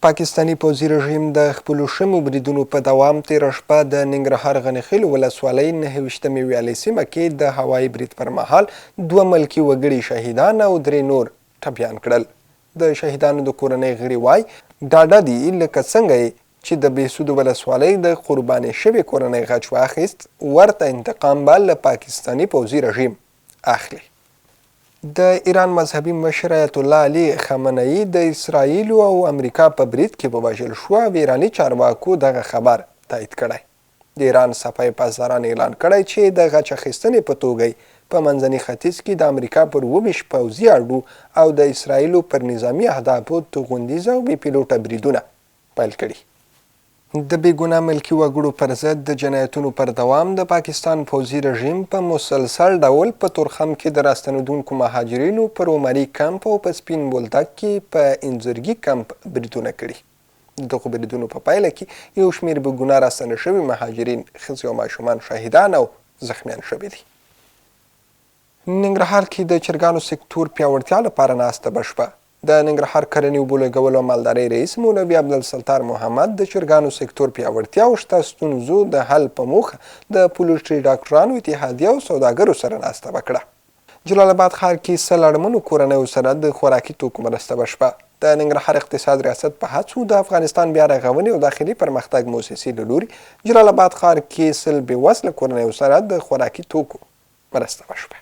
پاکستاني پوځي رژیم د خپلو شمو بریدونو په دوام تېره شپه د ننګرهار غنیخیل ولسوالۍ 9 ویالې سیمه کې د هوایي برید پر مهال 2 ملکي وګړي شهیدان او 3 نور ټپیان کړل. د شهیدانو د کورنۍ غړي وایي ډاډه دي لکه څنګه چې د بهسودو ولسوالۍ د قرباني شوې کورنۍ غچ واخیست ورته انتقام به له پاکستاني پوځي رژیم اخلي. د ایران مذهبي مشر آیت الله علي خامنه‌ای د اسرائیل او امریکا په برید کې ووژل شو او ایراني چارواکو دغه خبر تایید کړی. د ایران صفای پاسداران اعلان کړی چې د غچ اخیستنې په توګه په منځني ختیځ کې د امریکا پر 20 پوځي اډو او د اسرائیلو پر نظامي اهدافو توغندیز او بې پیلوټه بریدونه پیل کړي. د بېګناه ملکي وګړو پر ضد د جنایتونو پر دوام د پاکستان پوځي رژیم په مسلسل ډول په تورخم کې د راستنېدونکو مهاجرینو پر عمري کمپ او په سپین بولدک کې په انځرګي کمپ بریدونه کړي. د دغو بریدونو په پایله کې یو شمېر بېګناه راستنه شوي مهاجرین ښځې او ماشومان شهیدان او زخمیان شوي دي. ننګرهار کې د چرګانو سکتور پیاوړتیا لپاره ناسته بشپه. د ننګرهار کرنې اوبو لګولو او مالدارۍ رئیس مولوي عبدالستار محمد د چرګانو سکتور پیاوړتیا او شته ستونزو د حل په موخه د پولټري ډاکټرانو اتحادیه او سوداګرو سره ناسته وکړه. جلالاباد ښار کې 100 اړمنو کورنیو سره د خوراکي توکو مرسته وشوه. د ننګرهار اقتصاد ریاست په هڅو د افغانستان بیا رغونې او داخلي پرمختګ موسسې له لوري جلالاباد ښار کې 100 بېوزله کورنیو سره د خوراکي توکو مرسته وشوه.